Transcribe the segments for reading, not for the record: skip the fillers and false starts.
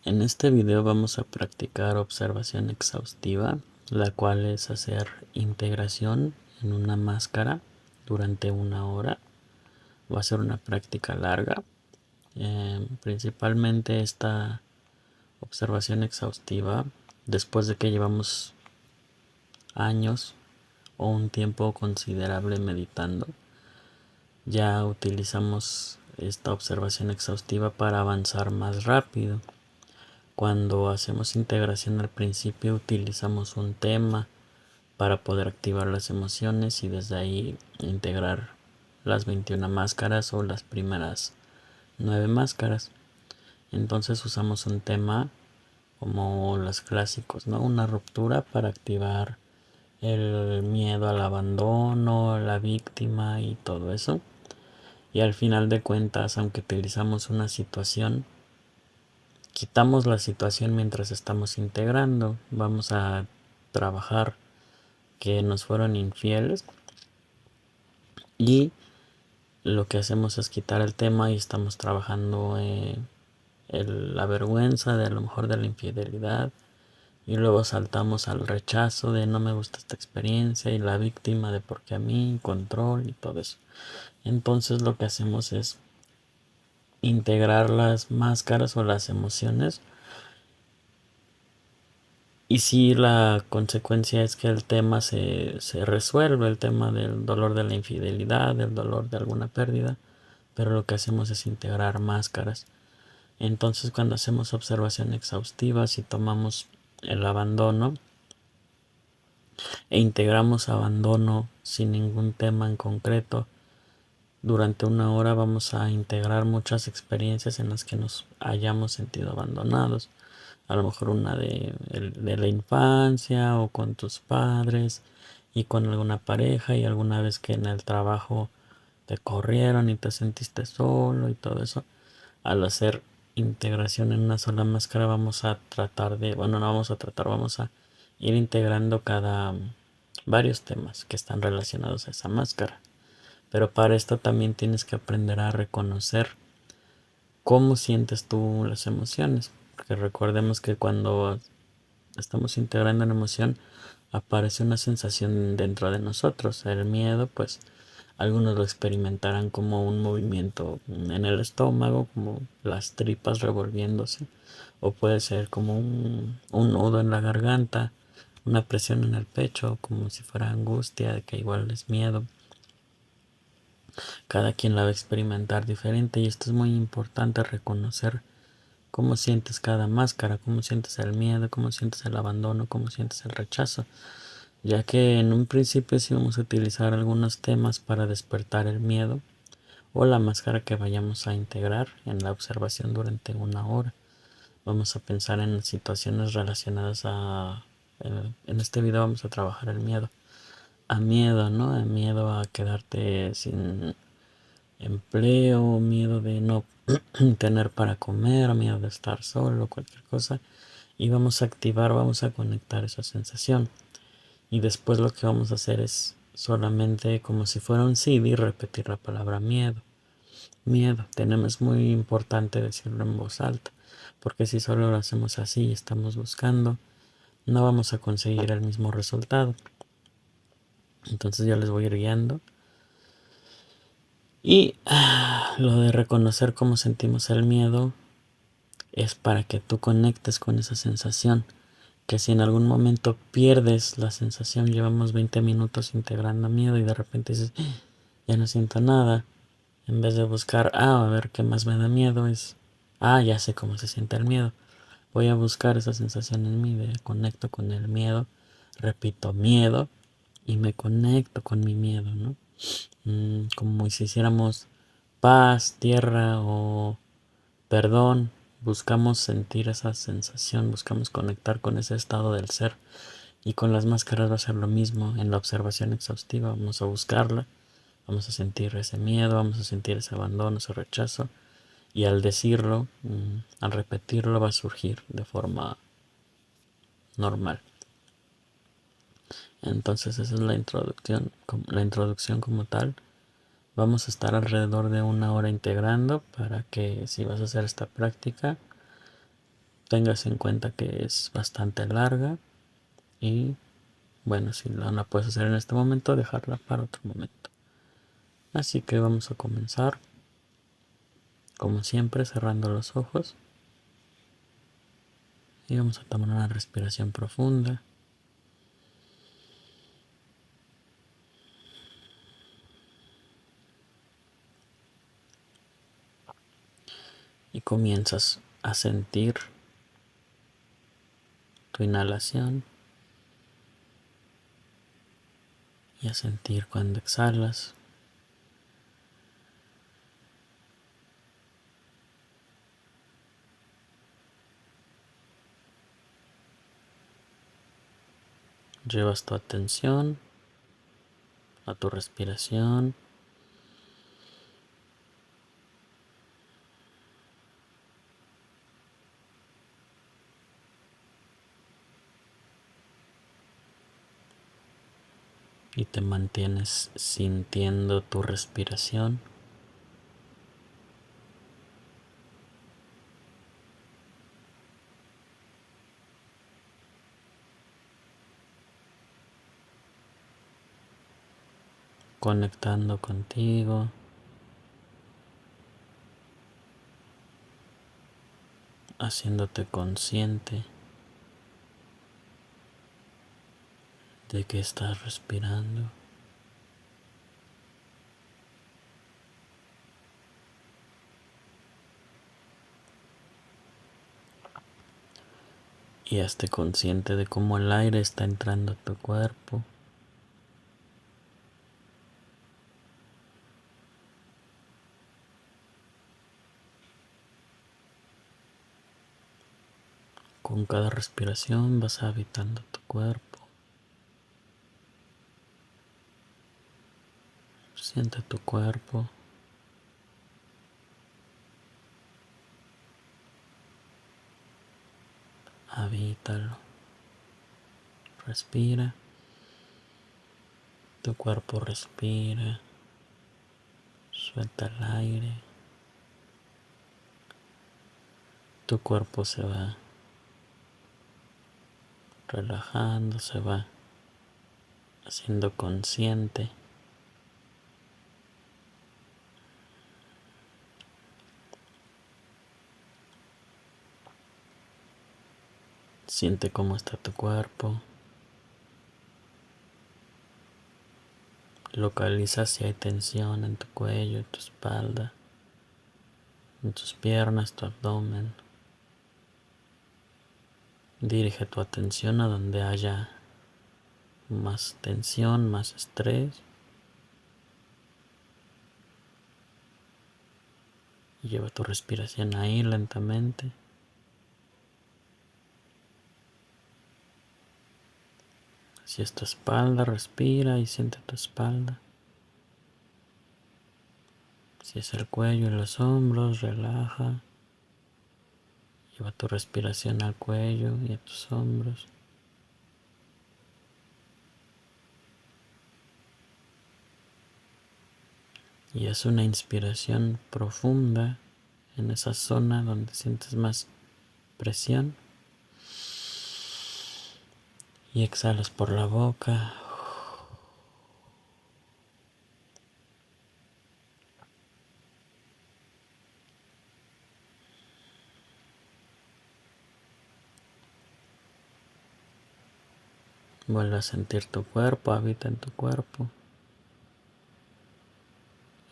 En este video vamos a practicar observación exhaustiva, la cual es hacer integración en una máscara durante una hora. Va a ser una práctica larga. Principalmente esta observación exhaustiva, después de que llevamos años o un tiempo considerable meditando, ya utilizamos esta observación exhaustiva para avanzar más rápido. Cuando hacemos integración al principio utilizamos un tema para poder activar las emociones y desde ahí integrar las 21 máscaras o las primeras 9 máscaras. Entonces usamos un tema como los clásicos, ¿no? Una ruptura para activar el miedo al abandono, la víctima y todo eso. Y al final de cuentas, aunque utilizamos una situación, quitamos la situación mientras estamos integrando. Vamos a trabajar que nos fueron infieles y lo que hacemos es quitar el tema y estamos trabajando la vergüenza de a lo mejor de la infidelidad y luego saltamos al rechazo de no me gusta esta experiencia y la víctima de porque a mí, control y todo eso. Entonces lo que hacemos es integrar las máscaras o las emociones. Y si la consecuencia es que el tema se resuelve, el tema del dolor de la infidelidad, del dolor de alguna pérdida, pero lo que hacemos es integrar máscaras. Entonces cuando hacemos observación exhaustiva, si tomamos el abandono e integramos abandono sin ningún tema en concreto, durante una hora vamos a integrar muchas experiencias en las que nos hayamos sentido abandonados. A lo mejor una de la infancia o con tus padres y con alguna pareja y alguna vez que en el trabajo te corrieron y te sentiste solo y todo eso. Al hacer integración en una sola máscara vamos a tratar de, bueno, no vamos a tratar, vamos a ir integrando varios temas que están relacionados a esa máscara. Pero para esto también tienes que aprender a reconocer cómo sientes tú las emociones. Porque recordemos que cuando estamos integrando una emoción aparece una sensación dentro de nosotros. El miedo, pues algunos lo experimentarán como un movimiento en el estómago, como las tripas revolviéndose. O puede ser como un nudo en la garganta, una presión en el pecho, como si fuera angustia, de que igual es miedo. Cada quien la va a experimentar diferente y esto es muy importante, reconocer cómo sientes cada máscara, cómo sientes el miedo, cómo sientes el abandono, cómo sientes el rechazo, ya que en un principio sí vamos a utilizar algunos temas para despertar el miedo o la máscara que vayamos a integrar en la observación durante una hora. Vamos a pensar en situaciones relacionadas en este video vamos a trabajar el miedo. A miedo, ¿no? A miedo a quedarte sin empleo, miedo de no tener para comer, miedo de estar solo, cualquier cosa. Y vamos a activar, vamos a conectar esa sensación. Y después lo que vamos a hacer es solamente como si fuera un CD repetir la palabra miedo. Miedo, es muy importante decirlo en voz alta, porque si solo lo hacemos así y estamos buscando, no vamos a conseguir el mismo resultado. Entonces ya les voy a ir guiando. Y lo de reconocer cómo sentimos el miedo es para que tú conectes con esa sensación. Que si en algún momento pierdes la sensación, llevamos 20 minutos integrando miedo y de repente dices, ya no siento nada. En vez de buscar, a ver qué más me da miedo, ya sé cómo se siente el miedo. Voy a buscar esa sensación en mí, conecto con el miedo, repito miedo y me conecto con mi miedo, ¿no? Como si hiciéramos paz, tierra o perdón, buscamos sentir esa sensación, buscamos conectar con ese estado del ser. Y con las máscaras va a ser lo mismo. En la observación exhaustiva vamos a buscarla, vamos a sentir ese miedo, vamos a sentir ese abandono, ese rechazo. Y al decirlo, al repetirlo, va a surgir de forma normal. Entonces esa es la introducción como tal. Vamos a estar alrededor de una hora integrando para que si vas a hacer esta práctica tengas en cuenta que es bastante larga y bueno, si no la puedes hacer en este momento, dejarla para otro momento. Así que vamos a comenzar, como siempre, cerrando los ojos y vamos a tomar una respiración profunda. Y comienzas a sentir tu inhalación y a sentir cuando exhalas. Llevas tu atención a tu respiración y te mantienes sintiendo tu respiración. Conectando contigo, haciéndote consciente de que estás respirando. Y hazte consciente de cómo el aire está entrando a tu cuerpo. Con cada respiración vas habitando tu cuerpo. Siente tu cuerpo. Habítalo. Respira. Tu cuerpo respira. Suelta el aire. Tu cuerpo se va relajando, se va haciendo consciente. Siente cómo está tu cuerpo. Localiza si hay tensión en tu cuello, en tu espalda, en tus piernas, tu abdomen. Dirige tu atención a donde haya más tensión, más estrés. Lleva tu respiración ahí lentamente. Si es tu espalda, respira y siente tu espalda. Si es el cuello y los hombros, relaja. Lleva tu respiración al cuello y a tus hombros. Y haz una inspiración profunda en esa zona donde sientes más presión. Y exhalas por la boca. Vuelve a sentir tu cuerpo, habita en tu cuerpo.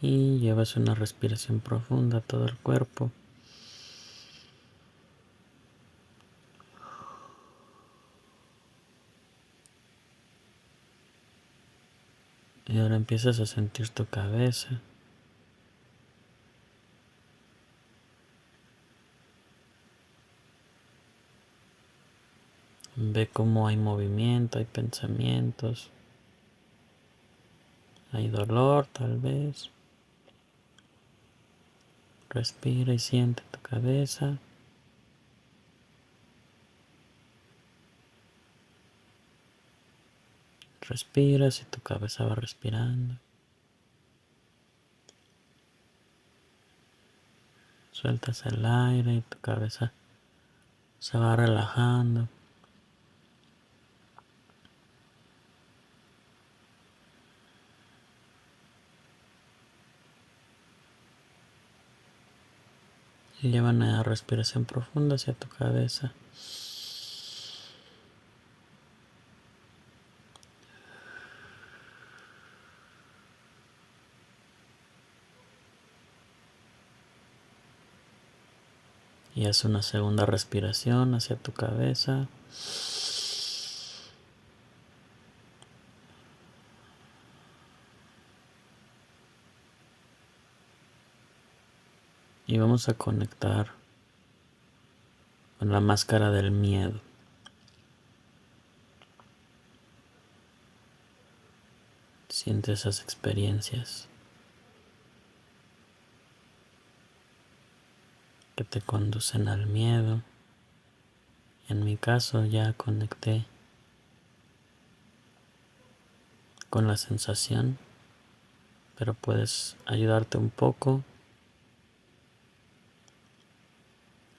Y llevas una respiración profunda a todo el cuerpo. Y ahora empiezas a sentir tu cabeza. Ve cómo hay movimiento, hay pensamientos. Hay dolor tal vez. Respira y siente tu cabeza. Respiras y tu cabeza va respirando. Sueltas el aire y tu cabeza se va relajando. Y lleva una respiración profunda hacia tu cabeza. Y haz una segunda respiración hacia tu cabeza. Y vamos a conectar con la máscara del miedo. Siente esas experiencias que te conducen al miedo. En mi caso ya conecté con la sensación, pero puedes ayudarte un poco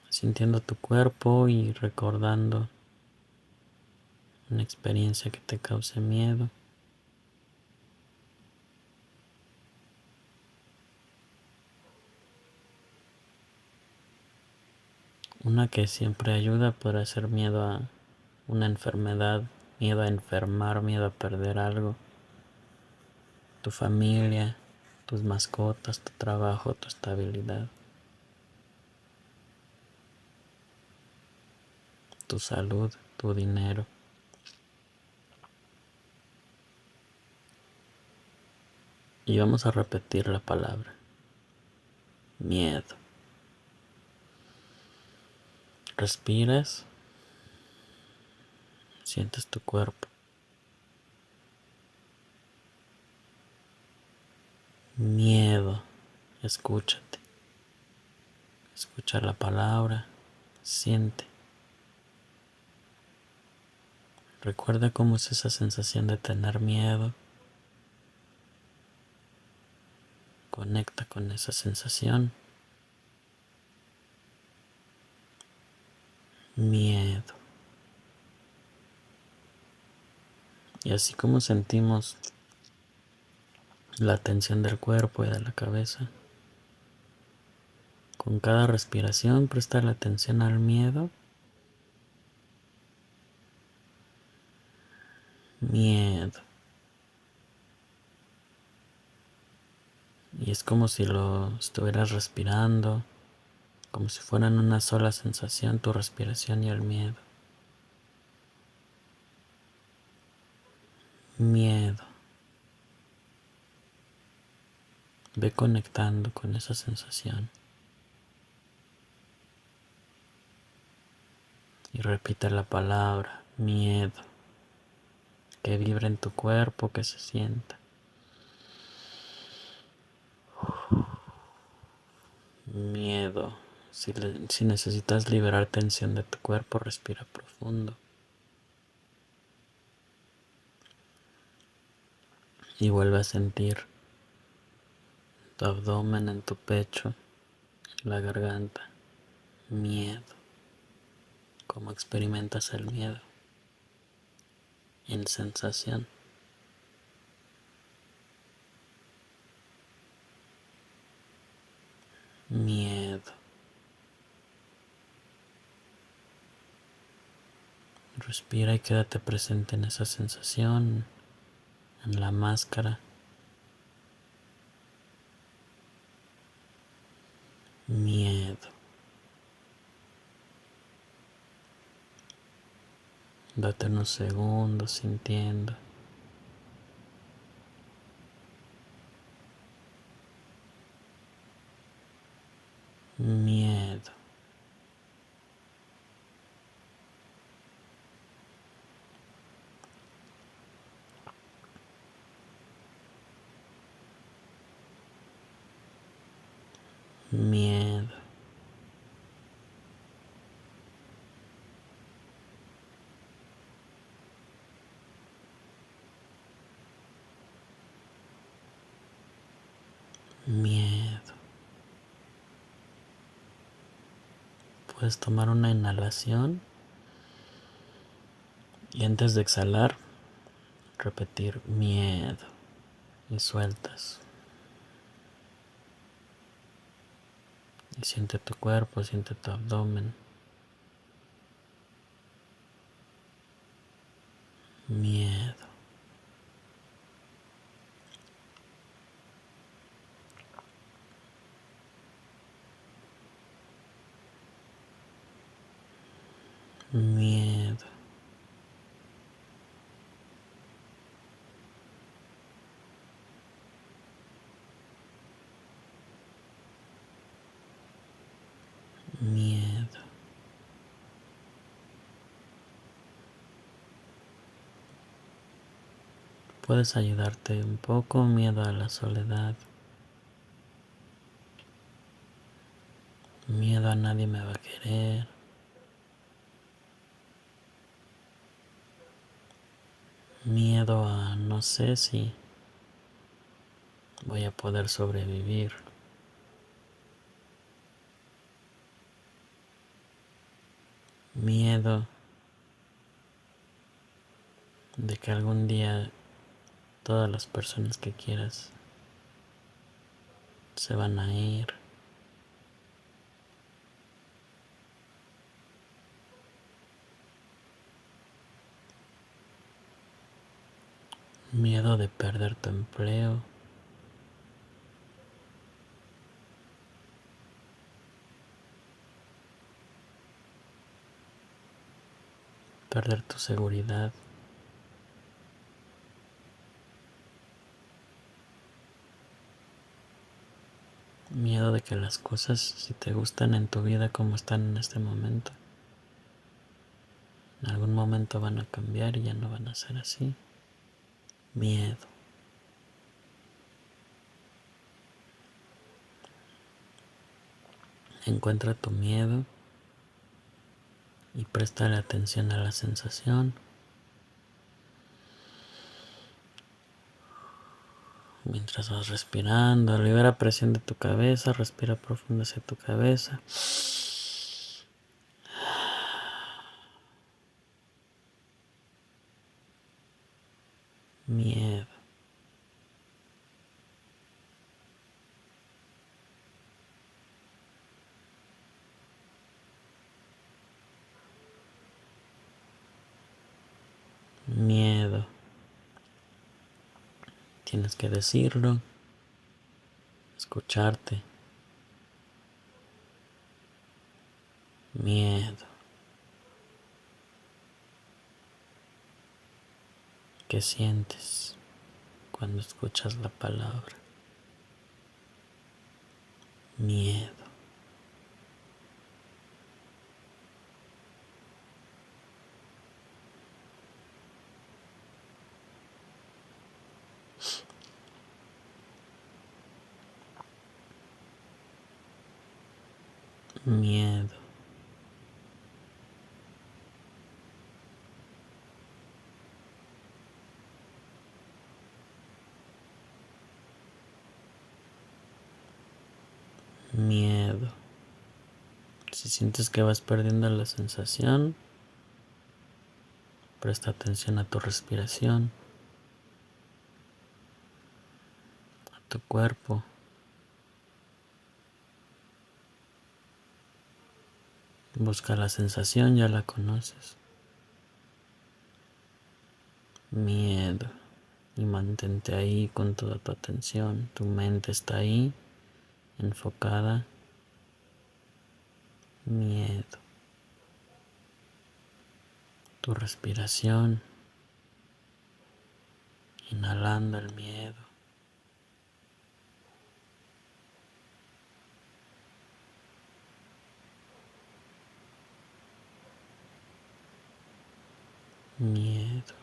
sintiendo tu cuerpo y recordando una experiencia que te cause miedo. Una que siempre ayuda puede ser miedo a una enfermedad, miedo a enfermar, miedo a perder algo, tu familia, tus mascotas, tu trabajo, tu estabilidad, tu salud, tu dinero. Y vamos a repetir la palabra miedo. Respiras, sientes tu cuerpo. Miedo, escúchate. Escucha la palabra, siente. Recuerda cómo es esa sensación de tener miedo. Conecta con esa sensación. Miedo. Y así como sentimos la tensión del cuerpo y de la cabeza, con cada respiración presta la atención al miedo. Miedo. Y es como si lo estuvieras respirando, como si fueran una sola sensación, tu respiración y el miedo. Miedo. Ve conectando con esa sensación. Y repite la palabra miedo. Que vibre en tu cuerpo, que se sienta. Miedo. Si necesitas liberar tensión de tu cuerpo, respira profundo. Y vuelve a sentir tu abdomen, en tu pecho, la garganta. Miedo. ¿Cómo experimentas el miedo? En sensación. Miedo. Respira y quédate presente en esa sensación, en la máscara. Miedo. Date unos segundos sintiendo. Miedo. Miedo. Miedo. Puedes tomar una inhalación y antes de exhalar, repetir miedo y sueltas. Y siente tu cuerpo, siente tu abdomen. Miedo. Miedo. Miedo. Puedes ayudarte un poco, miedo a la soledad. Miedo a nadie me va a querer. Miedo a no sé si voy a poder sobrevivir. Miedo de que algún día todas las personas que quieras se van a ir. Miedo de perder tu empleo. Perder tu seguridad. Miedo de que las cosas, si te gustan en tu vida como están en este momento, en algún momento van a cambiar y ya no van a ser así. Miedo. Encuentra tu miedo y préstale atención a la sensación. Mientras vas respirando, libera presión de tu cabeza, respira profundo hacia tu cabeza. Miedo. Miedo. Tienes que decirlo, escucharte. Miedo. ¿Qué sientes cuando escuchas la palabra? Miedo. Miedo. Miedo. Si sientes que vas perdiendo la sensación, presta atención a tu respiración, a tu cuerpo. Busca la sensación, ya la conoces. Miedo. Y mantente ahí con toda tu atención. Tu mente está ahí, enfocada. Miedo. Tu respiración. Inhalando el miedo. Miedo.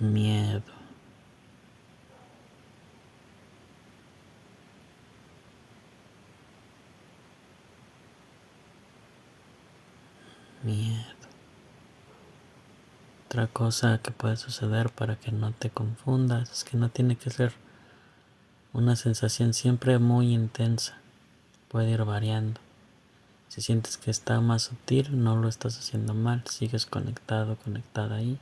Miedo. Miedo. Otra cosa que puede suceder para que no te confundas es que no tiene que ser una sensación siempre muy intensa. Puede ir variando. Si sientes que está más sutil, no lo estás haciendo mal. Sigues conectado, conectada ahí.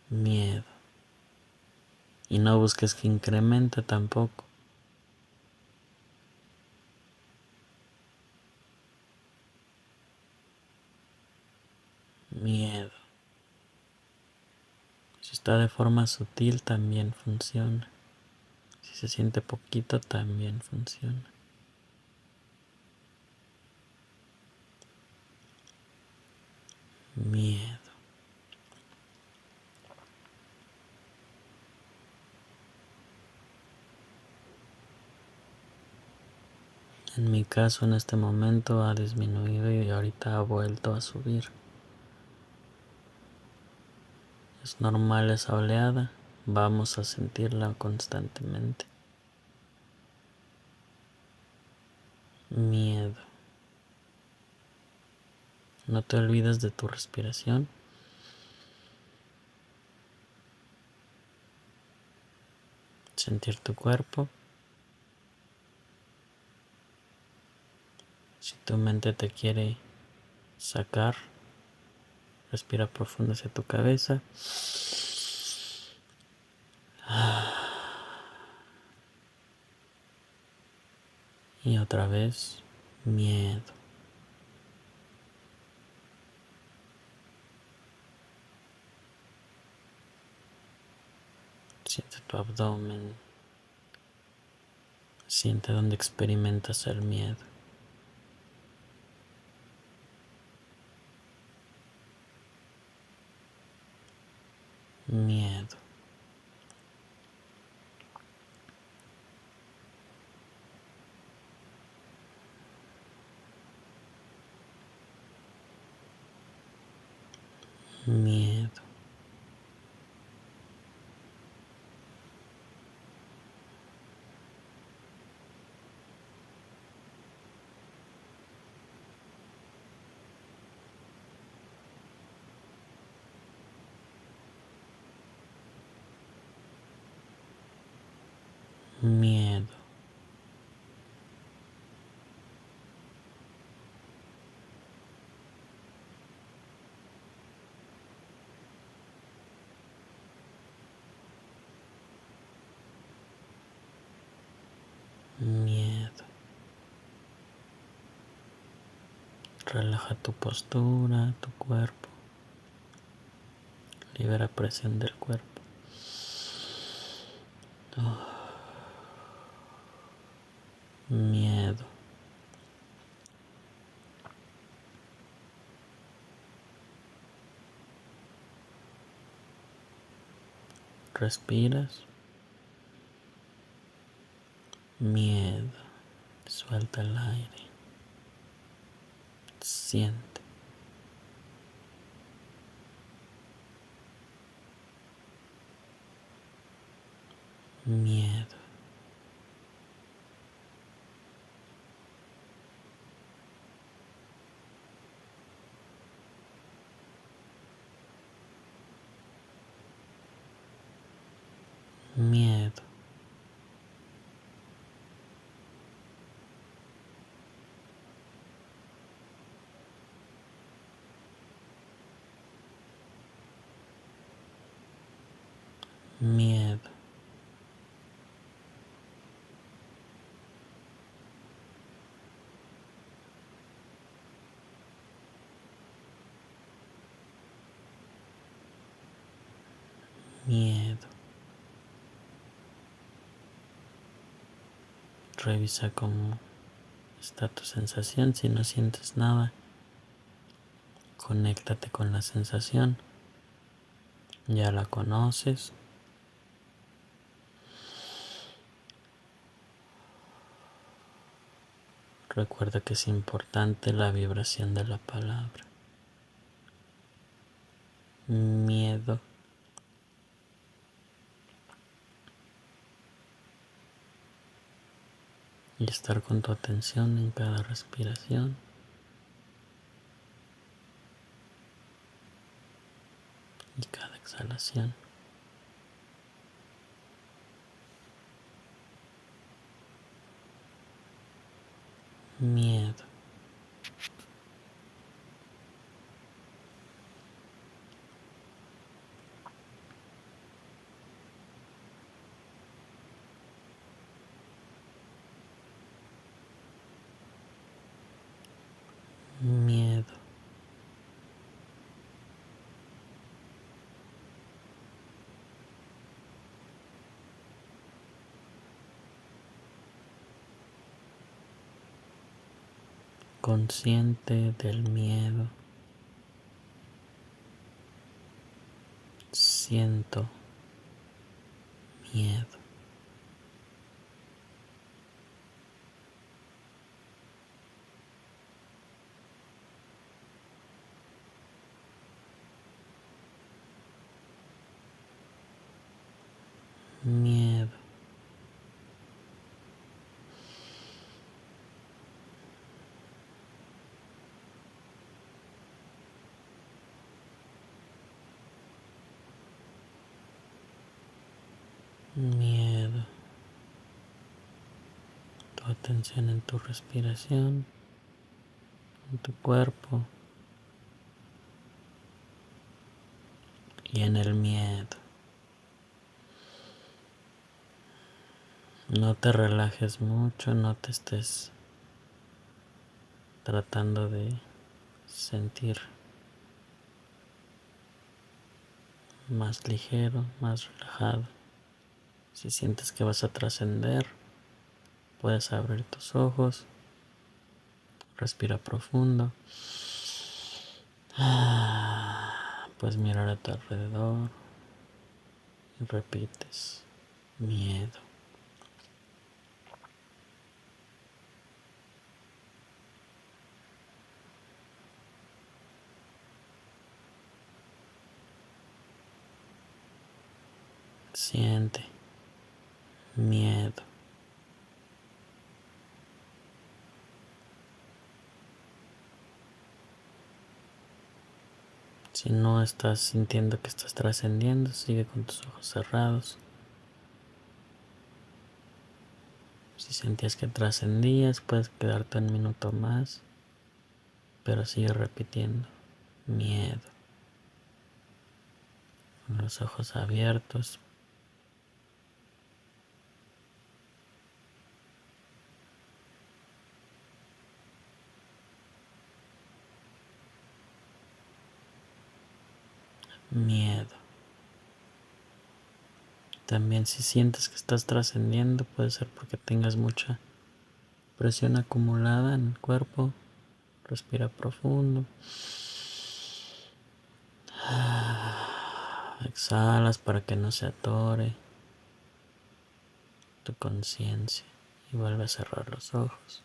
Miedo. Y no busques que incremente tampoco. Miedo. Si está de forma sutil también funciona. Si se siente poquito también funciona. Miedo. En mi caso en este momento ha disminuido y ahorita ha vuelto a subir. Es normal esa oleada, vamos a sentirla constantemente. Miedo. No te olvides de tu respiración. Sentir tu cuerpo. Si tu mente te quiere sacar, respira profundo hacia tu cabeza. Y otra vez, miedo. Siente tu abdomen. Siente donde experimentas el miedo. Miedo. Miedo. Miedo. Miedo. Relaja tu postura, tu cuerpo. Libera presión del cuerpo. Miedo. Respiras. Miedo. Suelta el aire. Siente. Miedo. Miedo. Miedo. Miedo. Revisa cómo está tu sensación. Si no sientes nada, conéctate con la sensación. Ya la conoces. Recuerda que es importante la vibración de la palabra. Miedo. Y estar con tu atención en cada respiración. y cada exhalación. Miedo. Miedo. Consciente del miedo. Siento miedo. Miedo. Miedo. Tu atención en tu respiración, en tu cuerpo y en el miedo. No te relajes mucho, no te estés tratando de sentir más ligero, más relajado. Si sientes que vas a trascender, puedes abrir tus ojos, respira profundo, puedes mirar a tu alrededor y repites miedo. Siente miedo. Si no estás sintiendo que estás trascendiendo, sigue con tus ojos cerrados. Si sentías que trascendías, puedes quedarte un minuto más, pero sigue repitiendo miedo. Con los ojos abiertos. Miedo. También si sientes que estás trascendiendo, puede ser porque tengas mucha presión acumulada en el cuerpo. Respira profundo. Exhalas para que no se atore tu conciencia y vuelve a cerrar los ojos.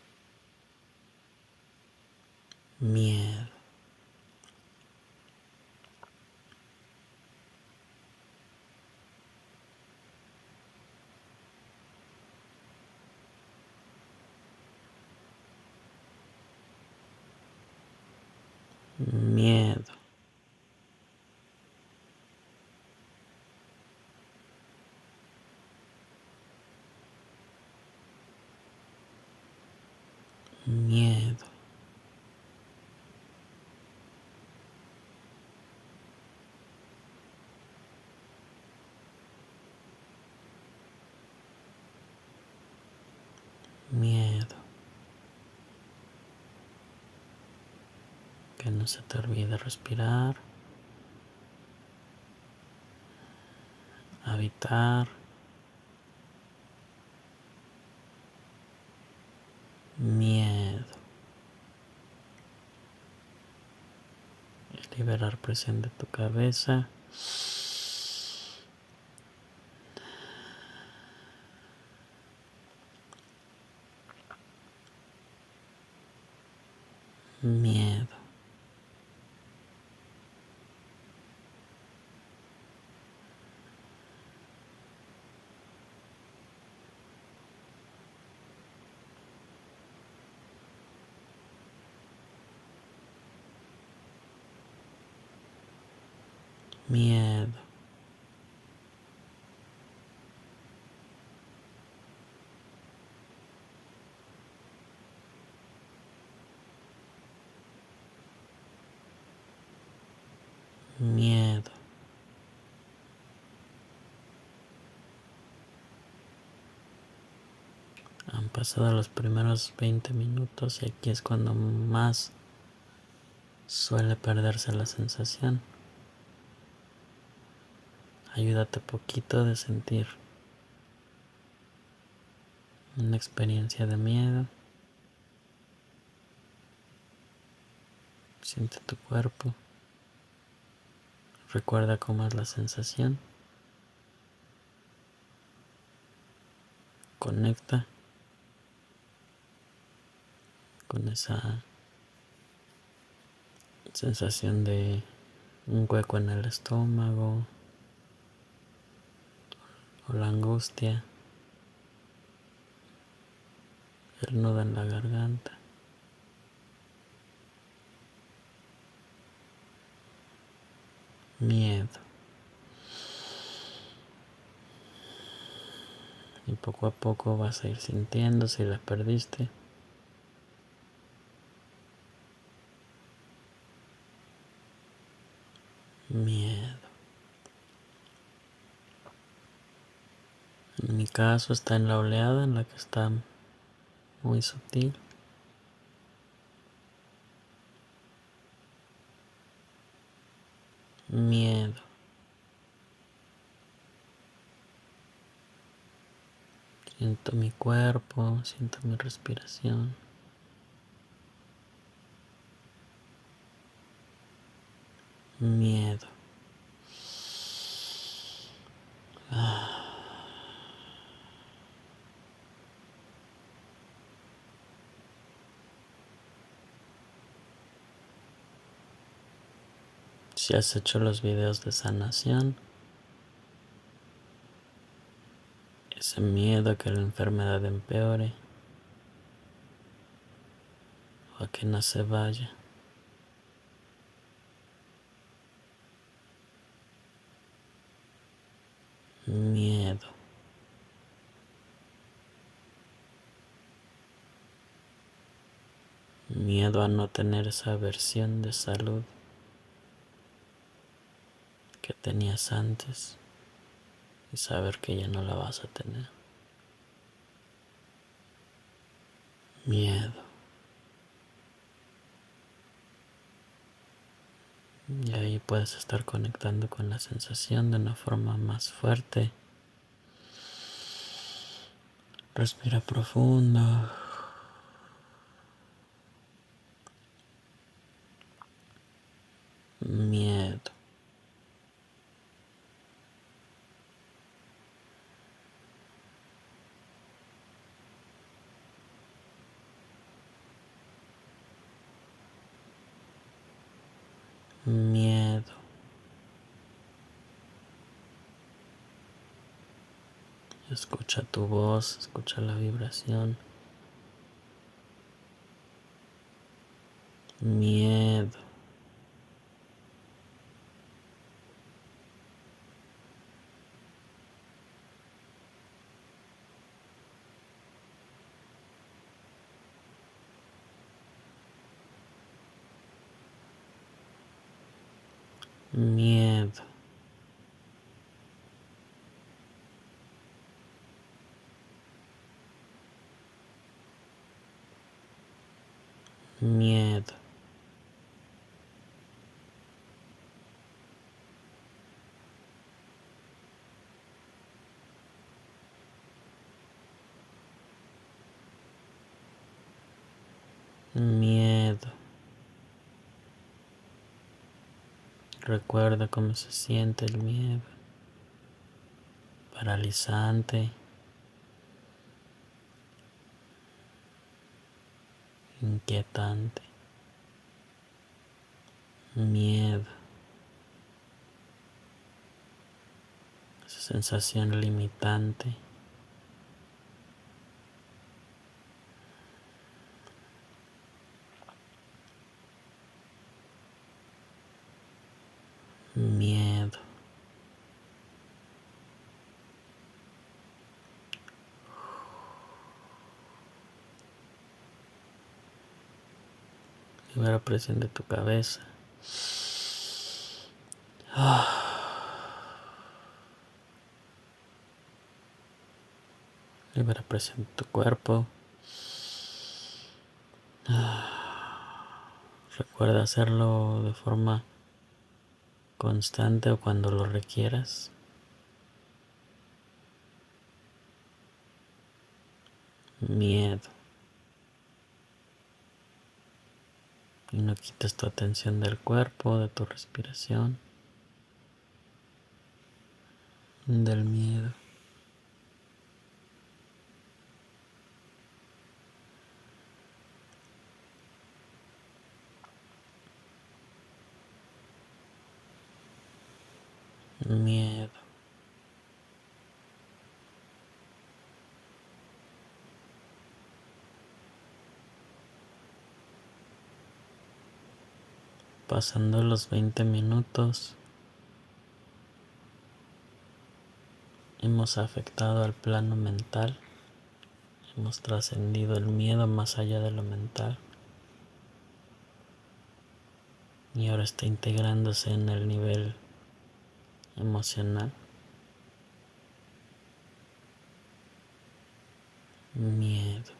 Miedo. Miedo. Miedo. Miedo. Que no se te olvide respirar. Habitar. Miedo. Liberar presión de tu cabeza. Miedo. miedo, miedo. Han pasado los primeros 20 minutos y aquí es cuando más suele perderse la sensación. Ayúdate poquito de sentir una experiencia de miedo. Siente tu cuerpo. Recuerda cómo es la sensación. Conecta con esa sensación de un hueco en el estómago o la angustia, el nudo en la garganta. Miedo. Y poco a poco vas a ir sintiendo si la perdiste. Miedo. En mi caso está en la oleada en la que está muy sutil. Miedo. Siento mi cuerpo, siento mi respiración. Miedo. Si has hecho los videos de sanación, ese miedo a que la enfermedad empeore o a que no se vaya. Miedo. Miedo a no tener esa versión de salud que tenías antes y saber que ya no la vas a tener. Miedo. Y ahí puedes estar conectando con la sensación de una forma más fuerte. Respira profundo. Miedo. Miedo. Escucha tu voz, escucha la vibración. Miedo. Miedo. Miedo. Miedo. Recuerda cómo se siente el miedo. Paralizante. Inquietante. Miedo. Esa sensación limitante. Miedo. Libera presión de tu cabeza. Libera presión de tu cuerpo. Recuerda hacerlo de forma constante o cuando lo requieras. Miedo. Y no quites tu atención del cuerpo, de tu respiración, del miedo. Miedo. Pasando los 20 minutos, hemos afectado al plano mental, hemos trascendido el miedo más allá de lo mental y ahora está integrándose en el nivel emocional. Miedo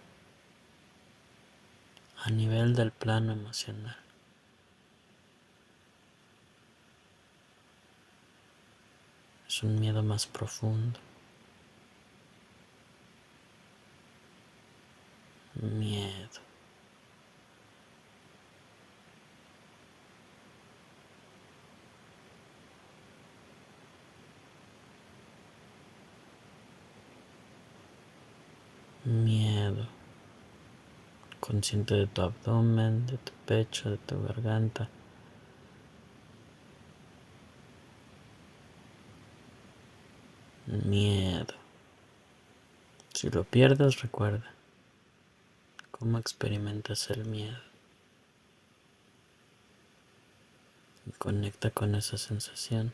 a nivel del plano emocional. Es un miedo más profundo. Miedo. Miedo. Consciente de tu abdomen, de tu pecho, de tu garganta. Miedo. Si lo pierdes, recuerda cómo experimentas el miedo. Y conecta con esa sensación.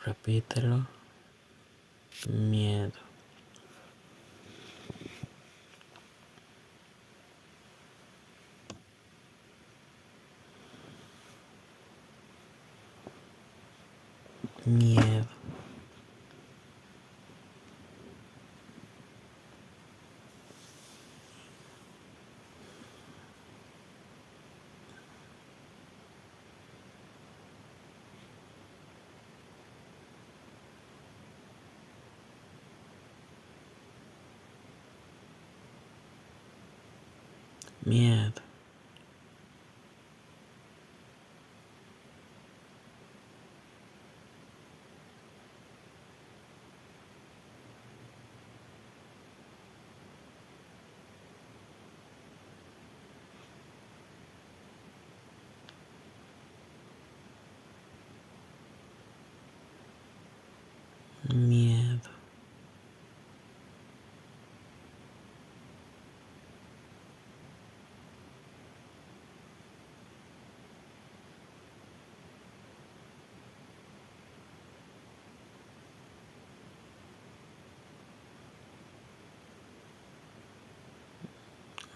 Repítelo. Miedo. Miedo. Miedo. Miedo.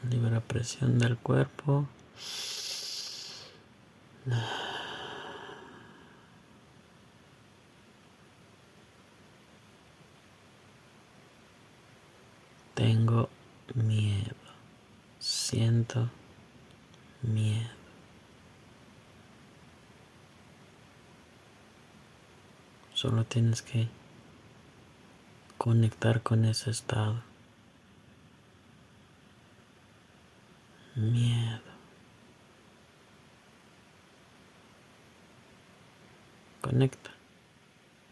Libera presión del cuerpo. Tengo miedo. Siento miedo. Solo tienes que conectar con ese estado. Miedo. Conecta.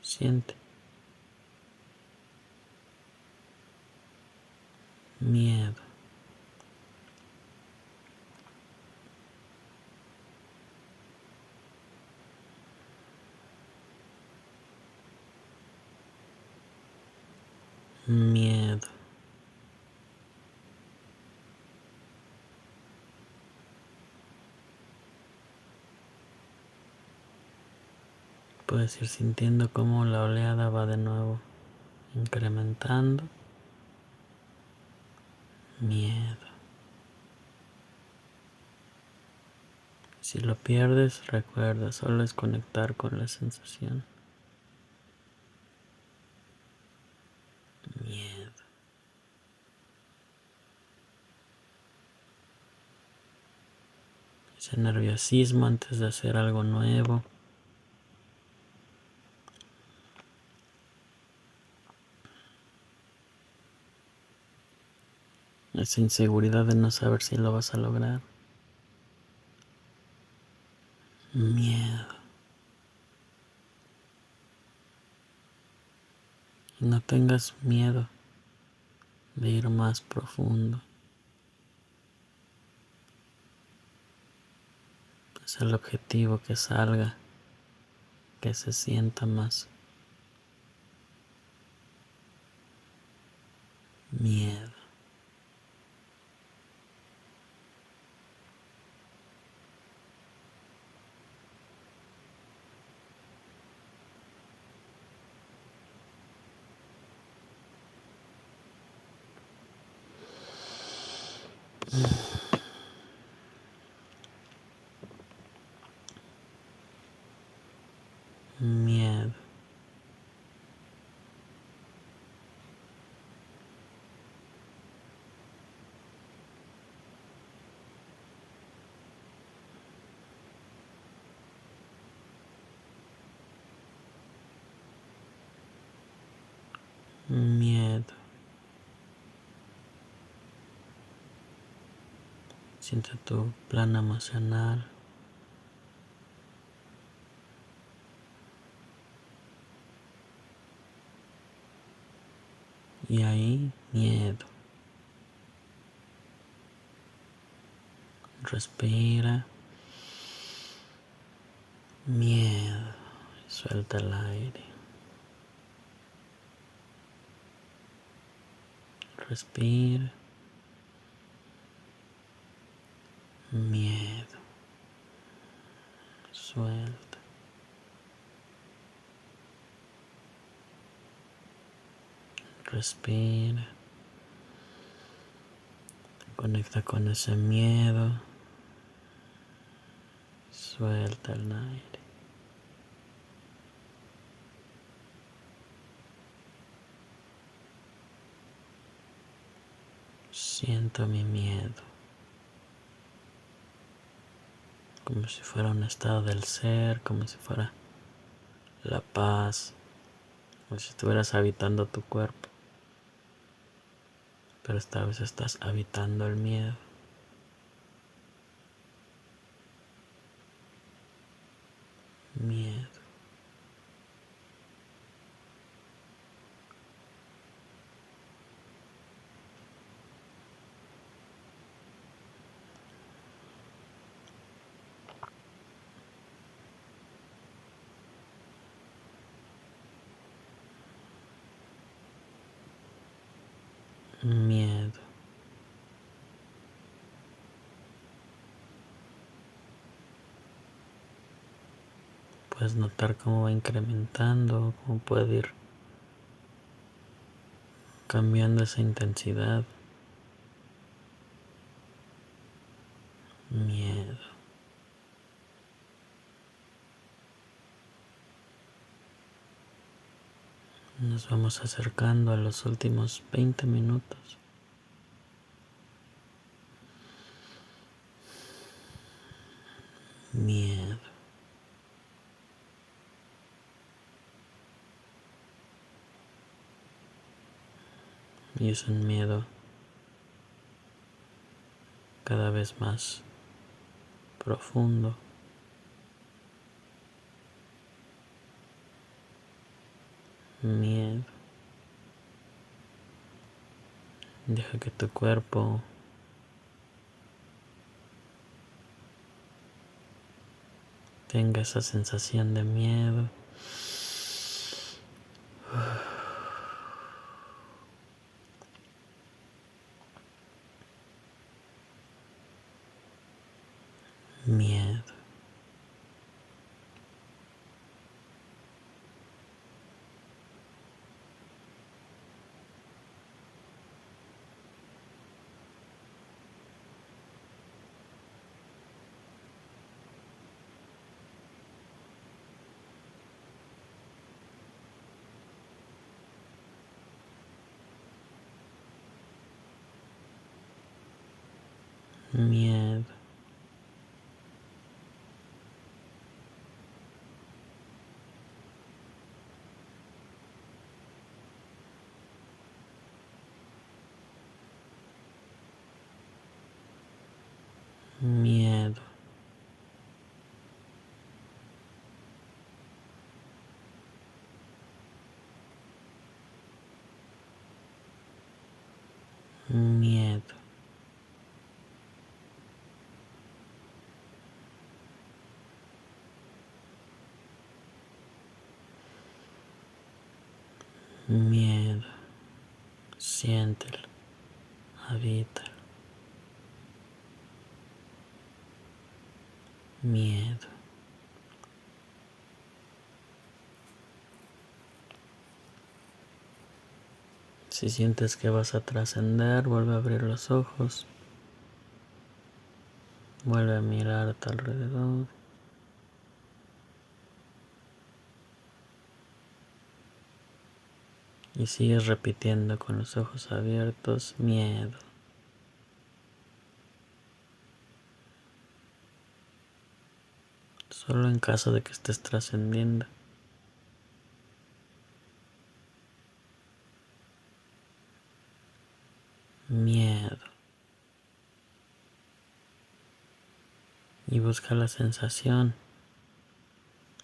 Siente. Miedo. Miedo. Puedes ir sintiendo cómo la oleada va de nuevo incrementando. miedo. Si lo pierdes, recuerda, solo es conectar con la sensación. Miedo. Ese nerviosismo antes de hacer algo nuevo. Esa inseguridad de no saber si lo vas a lograr. Miedo. Y no tengas miedo de ir más profundo. Es el objetivo, que salga, que se sienta más. Miedo. Miedo. Miedo. Siente tu plano emocional. Y ahí, miedo. Respira. Miedo. Suelta el aire. Respira. Miedo. Suelta. Respira. Conecta con ese miedo. Suelta el aire. Siento mi miedo. Como si fuera un estado del ser, como si fuera la paz, como si estuvieras habitando tu cuerpo. Pero esta vez estás habitando el miedo. Miedo. Miedo. Puedes notar cómo va incrementando, cómo puede ir cambiando esa intensidad. Miedo. Nos vamos acercando a los últimos 20 minutos. Miedo. Y es un miedo cada vez más profundo. Miedo. Deja que tu cuerpo tenga esa sensación de miedo. Miedo. miedo, miedo, miedo, miedo, siéntelo, habítalo, miedo. Si sientes que vas a trascender, vuelve a abrir los ojos, vuelve a mirar a tu alrededor. Y sigues repitiendo con los ojos abiertos, miedo. Solo en caso de que estés trascendiendo. Miedo. Y busca la sensación.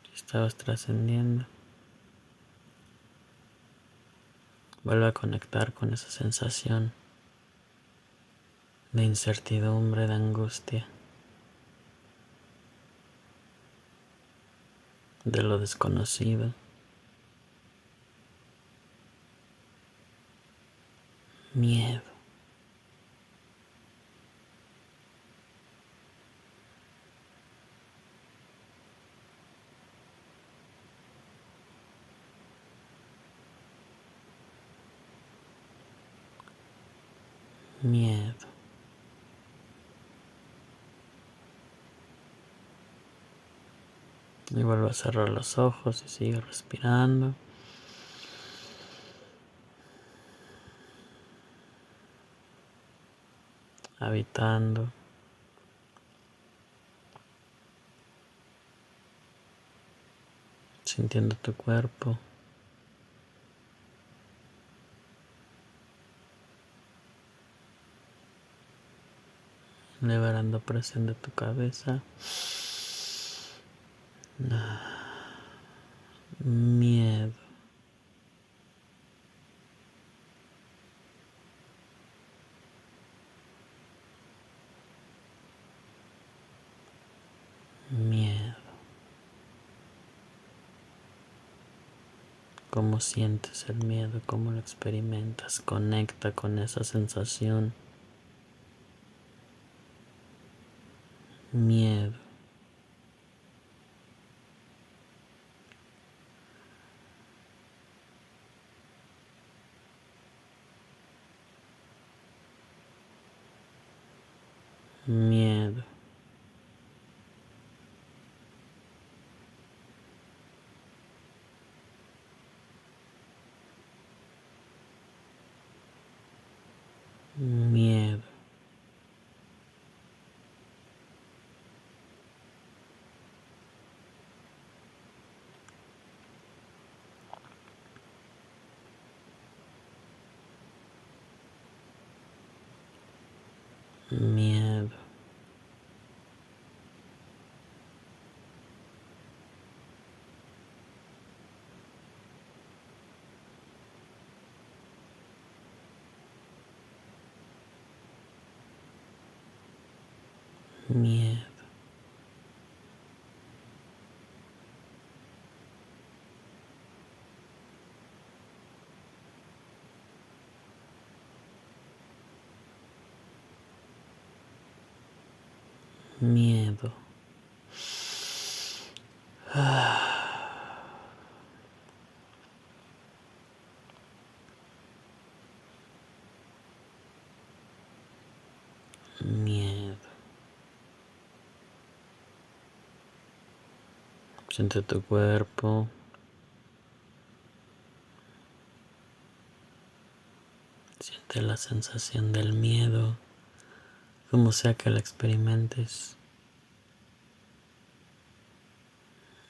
Si estabas trascendiendo, vuelve a conectar con esa sensación de incertidumbre, de angustia, de lo desconocido. Miedo. Miedo. Y vuelve a cerrar los ojos y sigue respirando. Habitando. Sintiendo tu cuerpo. Liberando presión de tu cabeza. Miedo. Miedo. ¿Cómo sientes el miedo? ¿Cómo lo experimentas? Conecta con esa sensación. Miedo. Miedo. Miedo. Miedo. Miedo. Miedo. Miedo. Siente tu cuerpo. Siente la sensación del miedo como sea que la experimentes.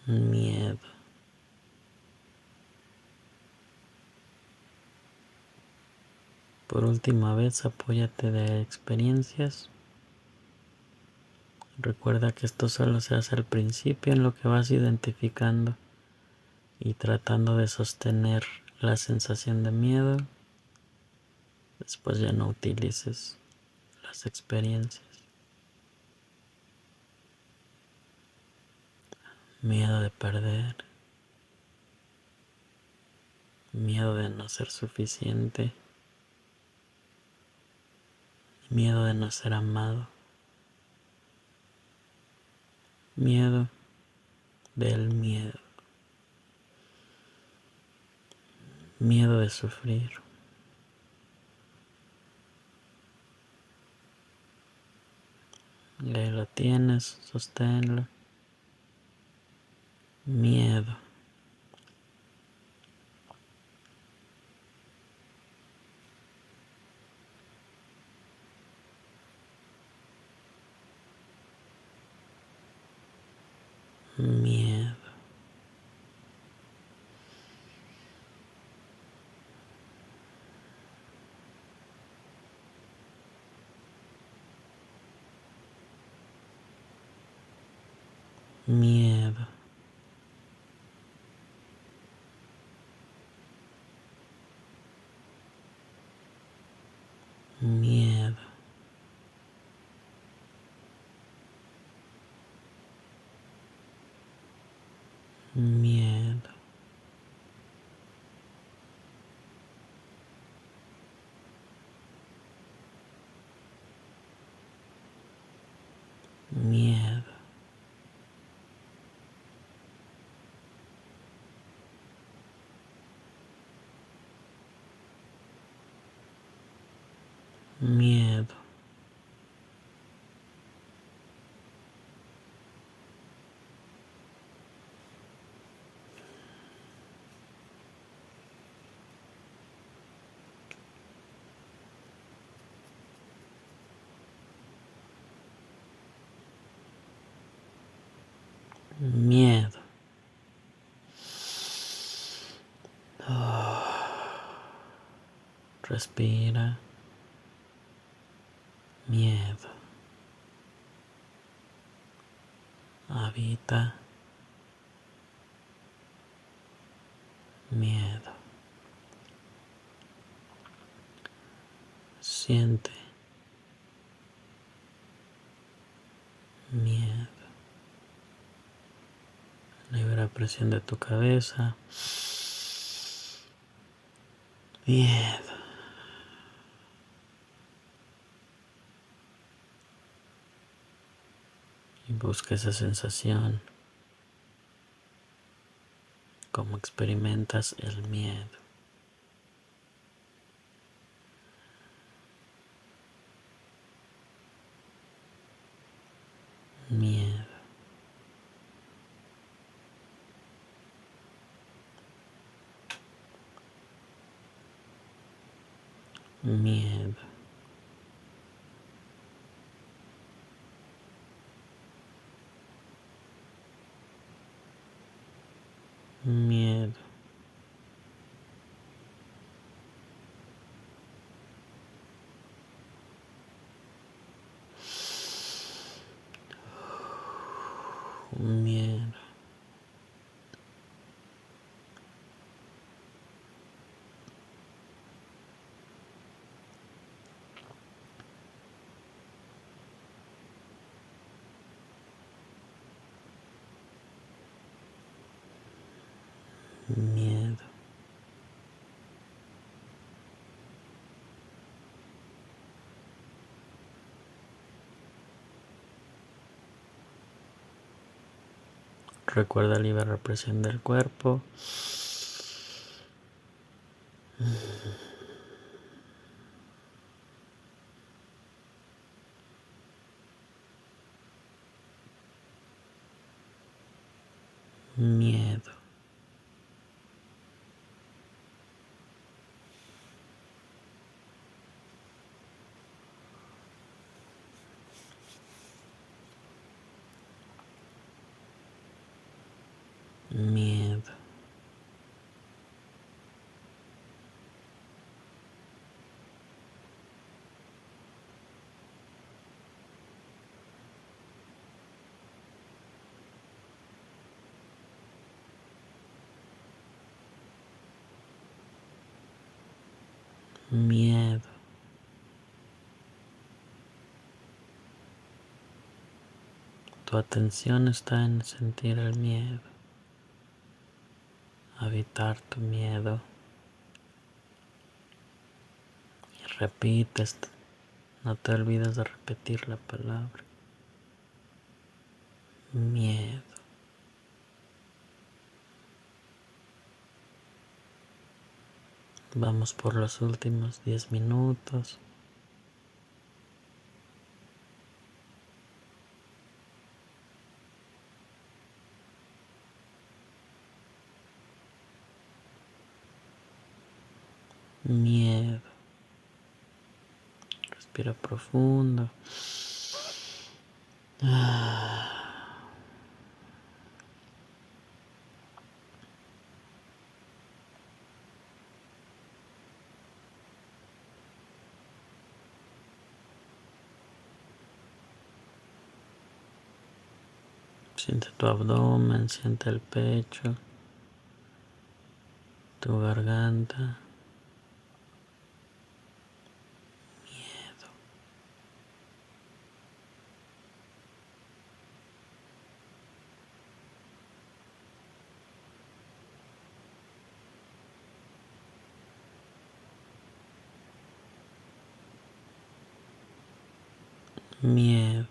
Miedo. Por última vez, apóyate de experiencias. Recuerda que esto solo se hace al principio, en lo que vas identificando y tratando de sostener la sensación de miedo. Después ya no utilices las experiencias. Miedo de perder. Miedo de no ser suficiente. Miedo de no ser amado. Miedo del miedo. Miedo de sufrir. Y ahí lo tienes, sosténlo. Miedo. Miedo. Miedo. Miedo. Miedo. Miedo. Miedo. Miedo. Respira. Miedo. Habita. Miedo. Siente. Miedo. Libera presión de tu cabeza. Miedo. Y busca esa sensación. Cómo experimentas el miedo. Miedo. Miedo. Miedo. Miedo. Miedo. Recuerda liberar presión del cuerpo. Miedo. miedo, miedo. Tu atención está en sentir el miedo, habitar tu miedo y repites, no te olvides de repetir la palabra miedo. Vamos por los últimos 10 minutos. Miedo. Respira profundo. Siente tu abdomen, siente el pecho, tu garganta. Miedo.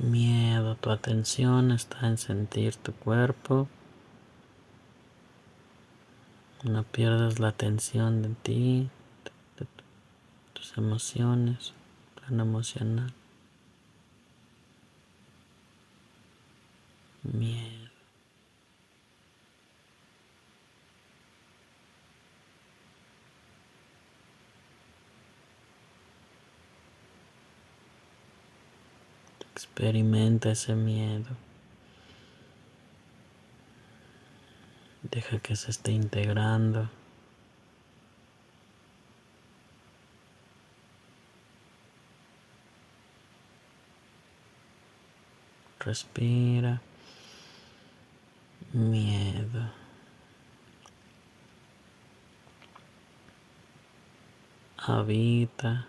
Miedo. Tu atención está en sentir tu cuerpo. No pierdas la atención de ti, de tus emociones, plano emocional. Miedo. Experimenta ese miedo. Deja que se esté integrando. Respira. Miedo. Habita.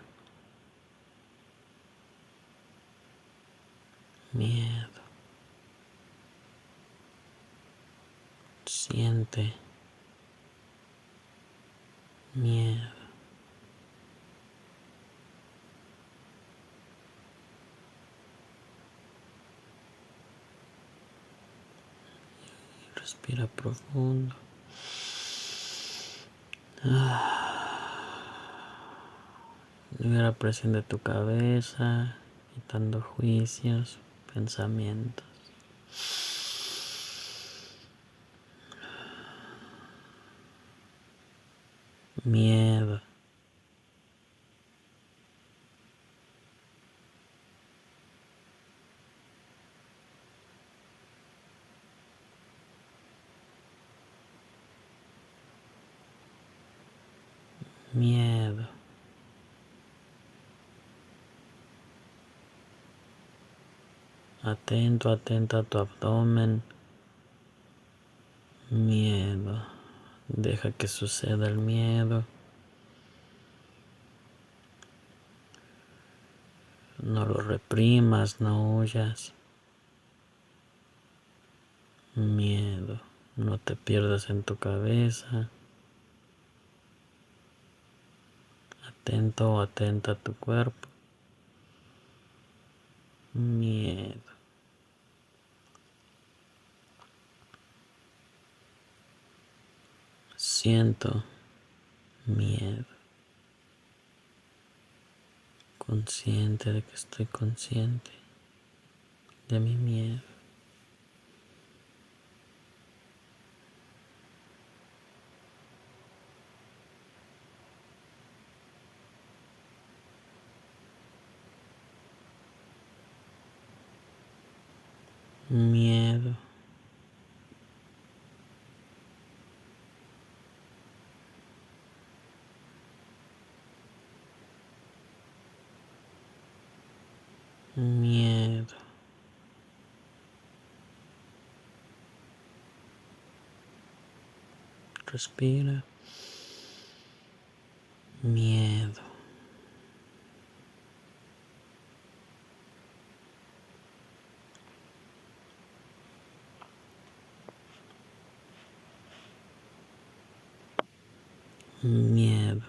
Miedo. Siente. Miedo. Respira profundo. Libera presión de tu cabeza, quitando juicios, pensamientos. Miedo. Miedo. Atento, atento a tu abdomen. Miedo. Deja que suceda el miedo. No lo reprimas, no huyas. Miedo. No te pierdas en tu cabeza. Atento o atenta a tu cuerpo. Miedo. Siento miedo. Consciente de que estoy consciente. de mi miedo. Miedo. Miedo. Respira. Miedo. Miedo.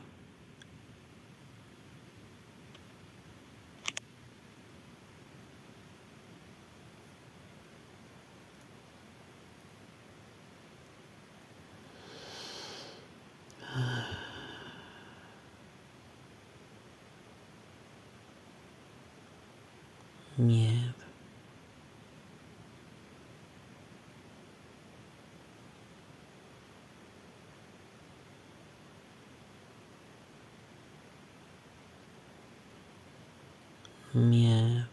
Miedo. Miedo.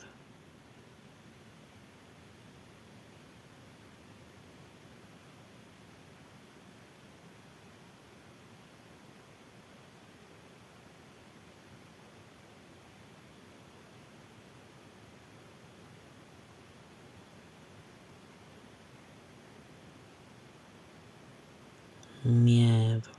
Miedo.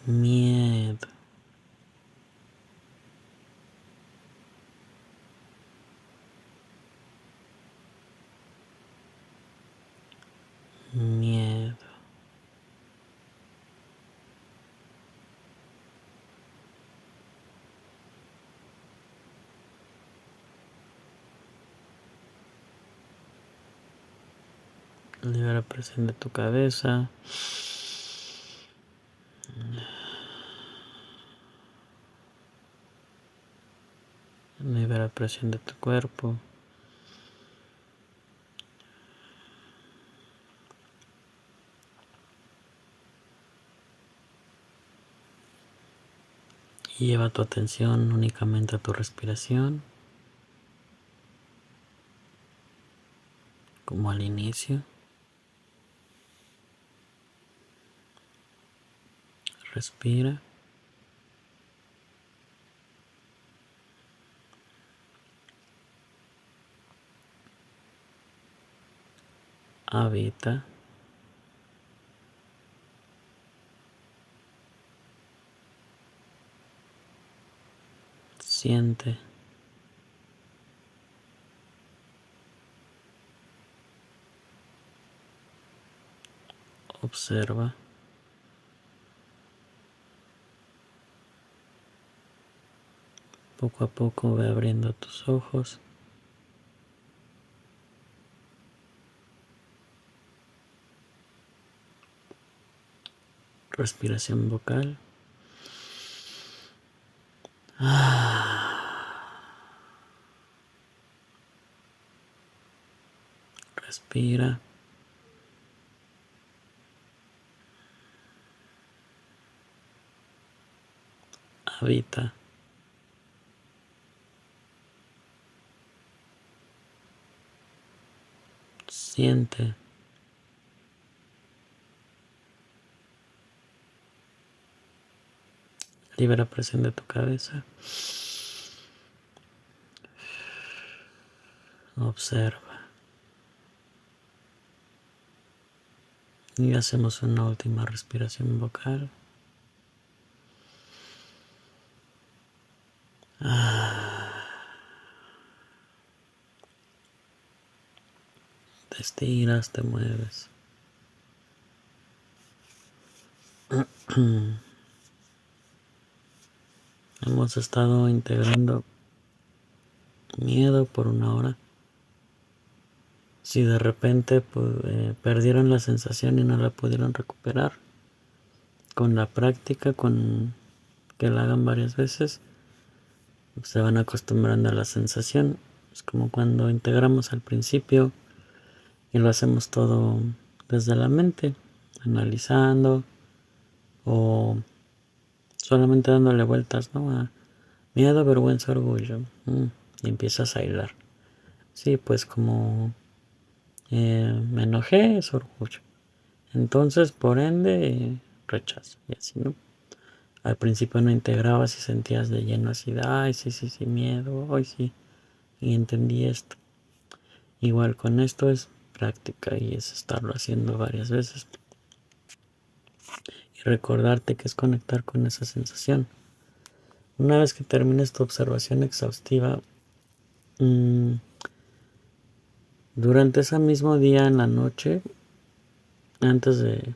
Miedo. Miedo. Libera presión de tu cabeza. Libera presión de tu cuerpo. Y lleva tu atención únicamente a tu respiración, como al inicio. Respira. Habita. Siente. Observa. Poco a poco ve abriendo tus ojos. Respiración vocal. Respira. Habita. Siente. Libera presión de tu cabeza. Observa. Y hacemos una última respiración vocal. Te estiras, te mueves. Hemos estado integrando miedo por una hora. Si de repente perdieron la sensación y no la pudieron recuperar, con la práctica, con que la hagan varias veces, se van acostumbrando a la sensación. Es como cuando integramos al principio y lo hacemos todo desde la mente, analizando o solamente dándole vueltas, ¿no? A miedo, vergüenza, orgullo. Y empiezas a hilar. Sí, pues como me enojé, es orgullo. Entonces, por ende, rechazo. Y así, ¿no? Al principio no integrabas y sentías de lleno así de, ay, sí, sí, sí, miedo, ay, sí. Y entendí esto. Igual con esto es práctica y es estarlo haciendo varias veces. Y recordarte que es conectar con esa sensación. Una vez que termines tu observación exhaustiva, durante ese mismo día en la noche, no antes de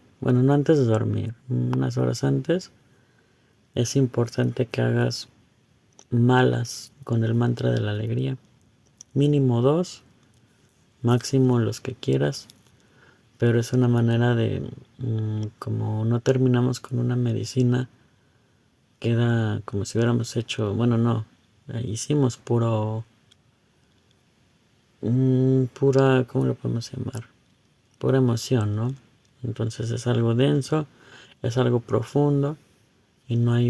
dormir, unas horas antes, es importante que hagas malas con el mantra de la alegría. Mínimo 2, máximo los que quieras, pero es una manera de, como no terminamos con una medicina, queda como si hubiéramos hecho, bueno, no, hicimos pura, ¿cómo lo podemos llamar? Pura emoción, ¿no? Entonces es algo denso, es algo profundo y no hay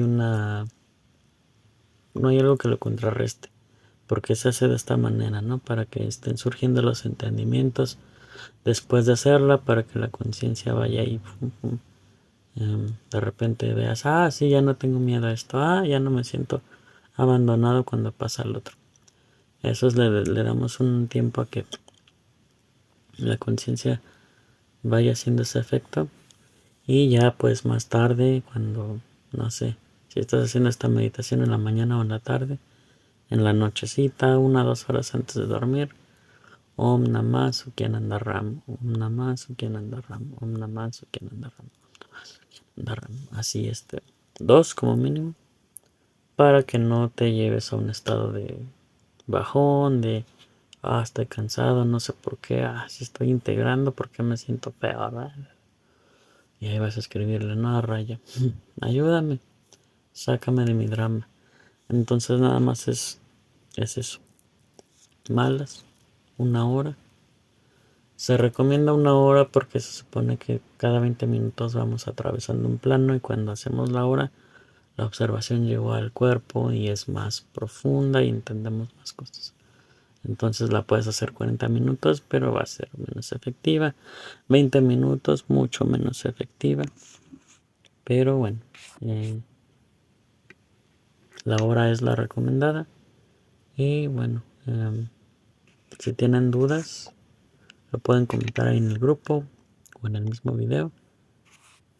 algo que lo contrarreste, porque se hace de esta manera, ¿no? Para que estén surgiendo los entendimientos después de hacerla, para que la conciencia vaya ahí, de repente veas, sí, ya no tengo miedo a esto, ya no me siento abandonado cuando pasa el otro. Eso le damos un tiempo a que la conciencia vaya haciendo ese efecto y ya pues más tarde, cuando, no sé, si estás haciendo esta meditación en la mañana o en la tarde, en la nochecita, 1 o 2 horas antes de dormir, Om Namah Sukyananda Ram, Om Namah Sukyananda Ram, Om Namah Sukyananda Ram. Así 2 como mínimo, para que no te lleves a un estado de bajón, de estoy cansado, no sé por qué, si estoy integrando, ¿por qué me siento peor? Y ahí vas a escribirle, no, Raya, ayúdame, sácame de mi drama. Entonces nada más es eso, malas, 1 hora. Se recomienda 1 hora porque se supone que cada 20 minutos vamos atravesando un plano y cuando hacemos la hora, la observación llegó al cuerpo y es más profunda y entendemos más cosas. Entonces la puedes hacer 40 minutos, pero va a ser menos efectiva. 20 minutos, mucho menos efectiva. Pero bueno, la hora es la recomendada. Y bueno, si tienen dudas, lo pueden comentar ahí en el grupo o en el mismo video.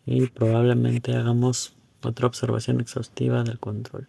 Y probablemente hagamos otra observación exhaustiva del control.